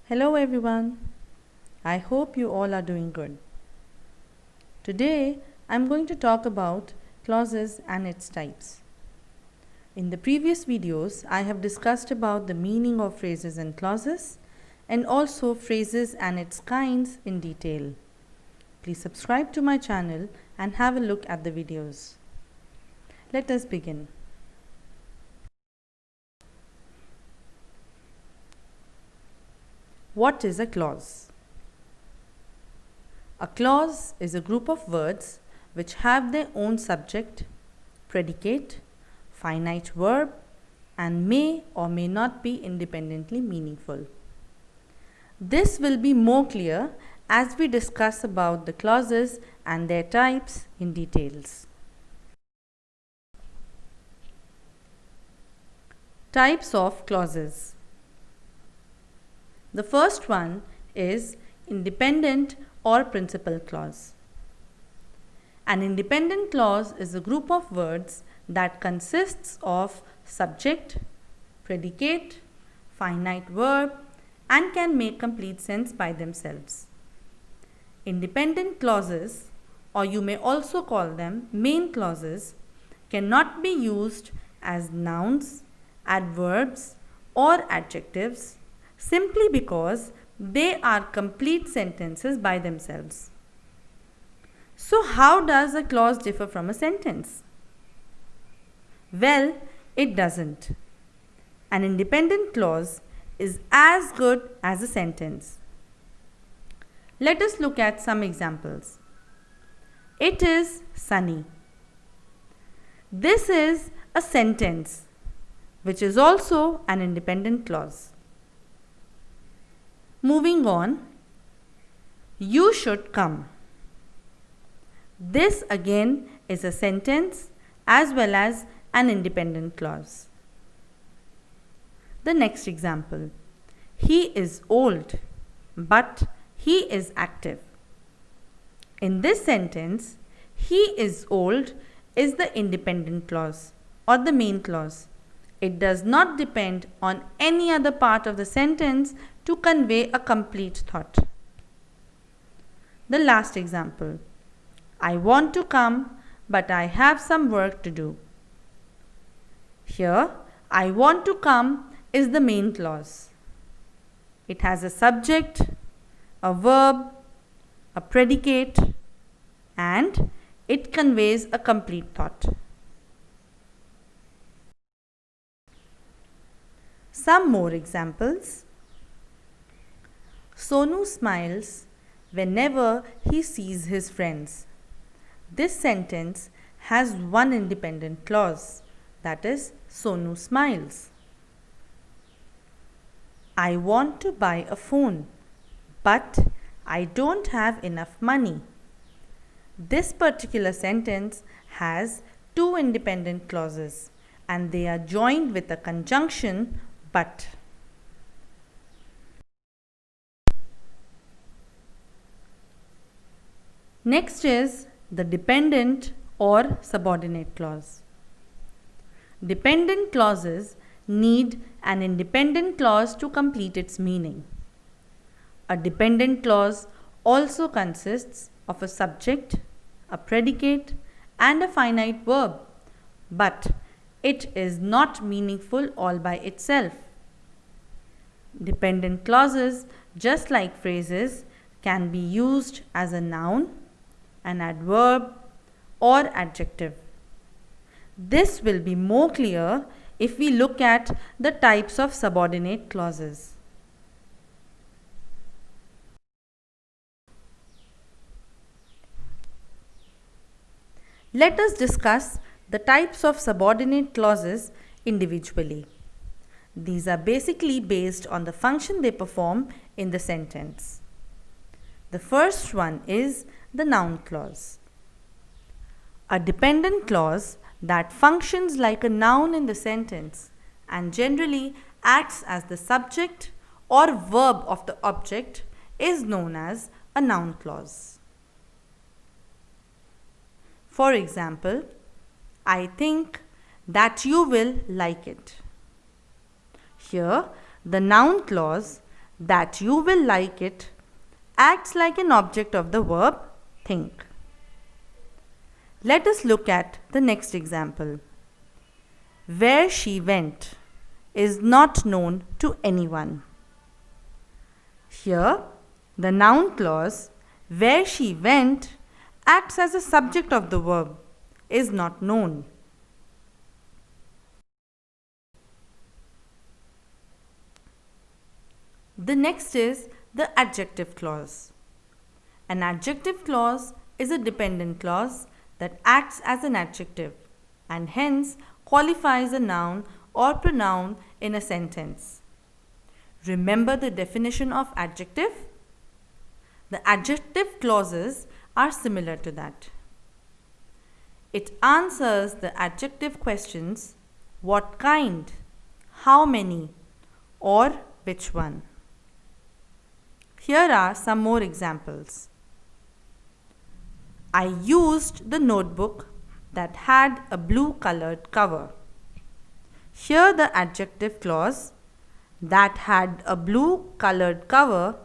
Hello everyone. I hope you all are doing good. Today I'm going to talk about clauses and its types. In the previous videos I have discussed about the meaning of phrases and clauses and also phrases and its kinds in detail. Please subscribe to my channel and have a look at the videos. Let us begin. What is a clause? A clause is a group of words which have their own subject, predicate, finite verb, and may or may not be independently meaningful. This will be more clear as we discuss about the clauses and their types in details. Types of clauses. The first one is independent or principal clause. An independent clause is a group of words that consists of subject, predicate, finite verb, and can make complete sense by themselves. Independent clauses, or you may also call them main clauses, cannot be used as nouns, adverbs, or adjectives simply because they are complete sentences by themselves. So, how does a clause differ from a sentence? Well, it doesn't. An independent clause is as good as a sentence. Let us look at some examples. It is sunny. This is a sentence, which is also an independent clause. Moving on, you should come. This again is a sentence as well as an independent clause. The next example, he is old, but he is active. In this sentence, he is old is the independent clause or the main clause. It does not depend on any other part of the sentence to convey a complete thought. The last example, I want to come, but I have some work to do. Here, I want to come is the main clause. It has a subject, a verb, a predicate, and it conveys a complete thought. Some more examples. Sonu smiles whenever he sees his friends. This sentence has one independent clause, that is, Sonu smiles. I want to buy a phone, but I don't have enough money. This particular sentence has two independent clauses and they are joined with a conjunction but. Next is the dependent or subordinate clause. Dependent clauses need an independent clause to complete its meaning. A dependent clause also consists of a subject, a predicate, and a finite verb, but it is not meaningful all by itself. Dependent clauses, just like phrases, can be used as a noun, an adverb, or adjective. This will be more clear if we look at the types of subordinate clauses. Let us discuss the types of subordinate clauses individually. These are basically based on the function they perform in the sentence. The first one is the noun clause. A dependent clause that functions like a noun in the sentence and generally acts as the subject or verb of the object is known as a noun clause. For example, I think that you will like it. Here, the noun clause that you will like it acts like an object of the verb think. Let us look at the next example. Where she went is not known to anyone. Here, the noun clause where she went acts as a subject of the verb is not known. The next is the adjective clause. An adjective clause is a dependent clause that acts as an adjective and hence qualifies a noun or pronoun in a sentence. Remember the definition of adjective? The adjective clauses are similar to that. It answers the adjective questions what kind, how many, or which one. Here are some more examples. I used the notebook that had a blue colored cover. Here the adjective clause that had a blue colored cover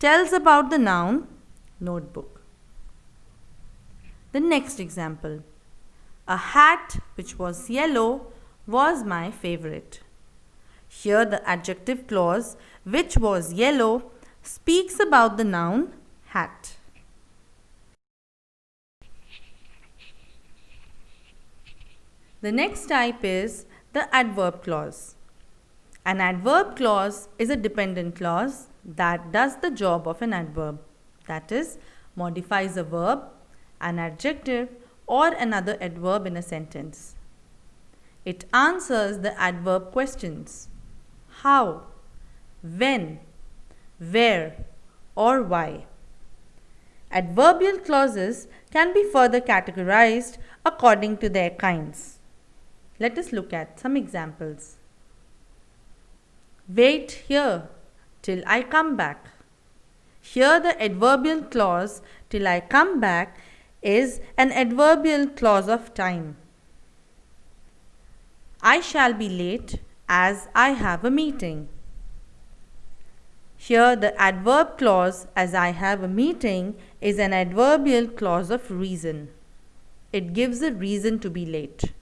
tells about the noun notebook. The next example. A hat which was yellow was my favorite. Here the adjective clause which was yellow speaks about the noun hat. The next type is the adverb clause. An adverb clause is a dependent clause that does the job of an adverb, that is, modifies a verb, an adjective, or another adverb in a sentence. It answers the adverb questions how, when, where, or why. Adverbial clauses can be further categorized according to their kinds. Let us look at some examples. Wait here till I come back. Here the adverbial clause till I come back is an adverbial clause of time. I shall be late as I have a meeting. Here the adverb clause as I have a meeting is an adverbial clause of reason. It gives a reason to be late.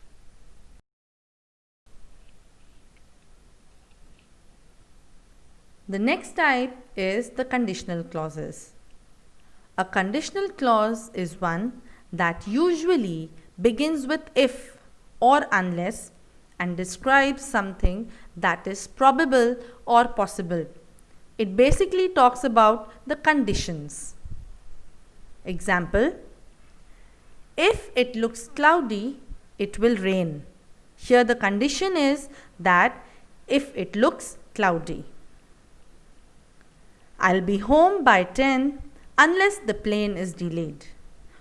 The next type is the conditional clauses. A conditional clause is one that usually begins with if or unless and describes something that is probable or possible. It basically talks about the conditions. Example, if it looks cloudy, it will rain. Here the condition is that if it looks cloudy. I'll be home by 10 unless the plane is delayed.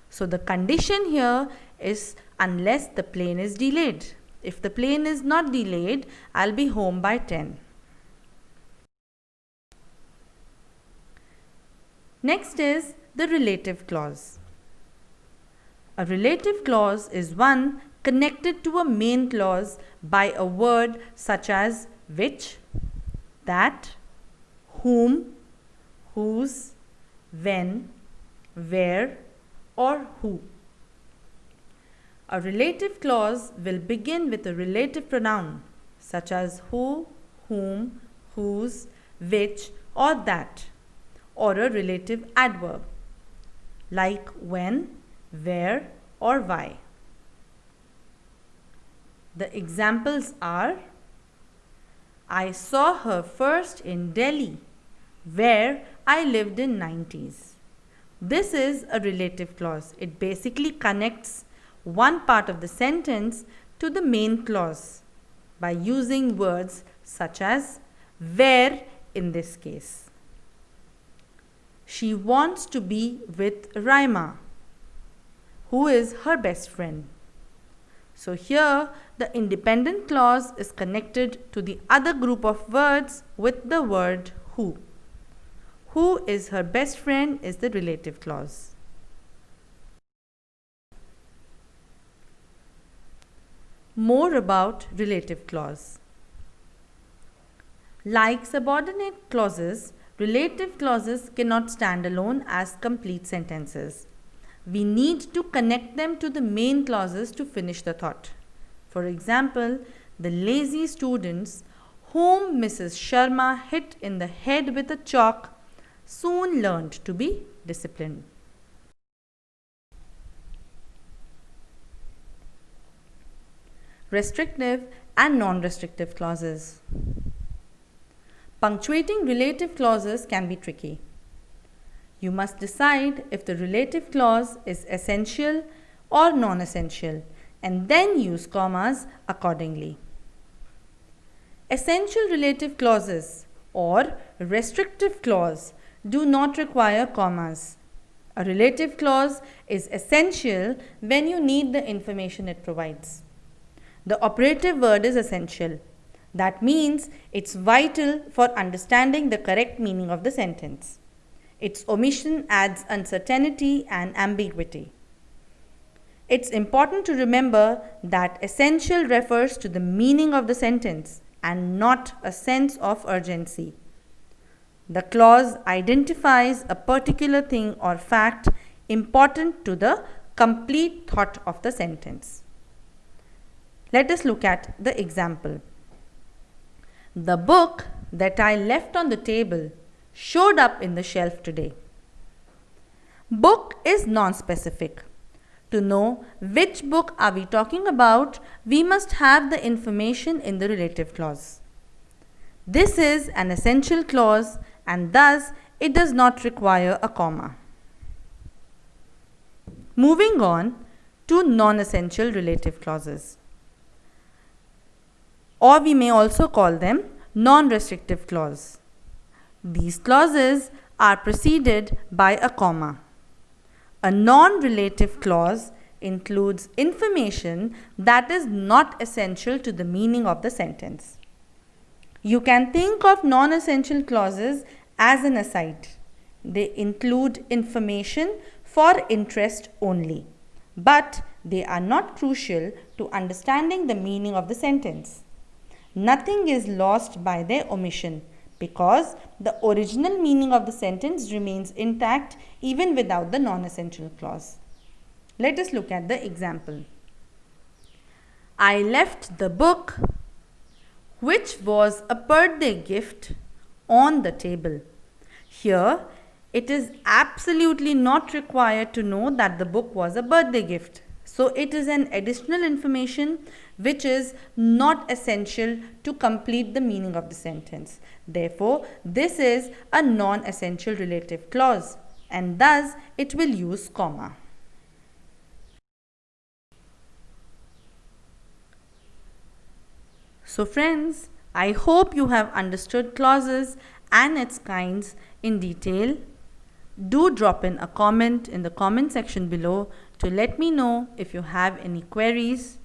So the condition here is unless the plane is delayed. If the plane is not delayed, I'll be home by 10. Next is the relative clause. A relative clause is one connected to a main clause by a word such as which, that, whom, whose, when, where, or who. A relative clause will begin with a relative pronoun such as who, whom, whose, which, or that, or a relative adverb like when, where, or why. The examples are I saw her first in Delhi, where I lived in 90s. This is a relative clause. It basically connects one part of the sentence to the main clause by using words such as where in this case. She wants to be with Raima, who is her best friend. So here the independent clause is connected to the other group of words with the word who. Who is her best friend is the relative clause. More about relative clause. Like subordinate clauses, relative clauses cannot stand alone as complete sentences. We need to connect them to the main clauses to finish the thought. For example, the lazy students whom Mrs. Sharma hit in the head with a chalk soon learned to be disciplined. Restrictive and non-restrictive clauses. Punctuating relative clauses can be tricky. You must decide if the relative clause is essential or non-essential and then use commas accordingly. Essential relative clauses or restrictive clause do not require commas. A relative clause is essential when you need the information it provides. The operative word is essential. That means it's vital for understanding the correct meaning of the sentence. Its omission adds uncertainty and ambiguity. It's important to remember that essential refers to the meaning of the sentence and not a sense of urgency. The clause identifies a particular thing or fact important to the complete thought of the sentence. Let us look at the example. The book that I left on the table showed up in the shelf today. Book is non-specific. To know which book are we talking about, we must have the information in the relative clause. This is an essential clause and thus it does not require a comma. Moving on to non-essential relative clauses, or we may also call them non-restrictive clause. These clauses are preceded by a comma. A non-relative clause includes information that is not essential to the meaning of the sentence. You can think of non-essential clauses as an aside. They include information for interest only, but they are not crucial to understanding the meaning of the sentence. Nothing is lost by their omission because the original meaning of the sentence remains intact even without the non-essential clause. Let us look at the example. I left the book, which was a birthday gift, on the table. Here, it is absolutely not required to know that the book was a birthday gift. So, it is an additional information which is not essential to complete the meaning of the sentence. Therefore, this is a non-essential relative clause and thus it will use comma. So friends, I hope you have understood clauses and its kinds in detail. Do drop in a comment in the comment section below to let me know if you have any queries.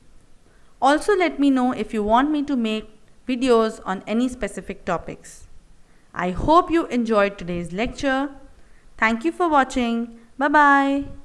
Also let me know if you want me to make videos on any specific topics. I hope you enjoyed today's lecture. Thank you for watching. Bye-bye.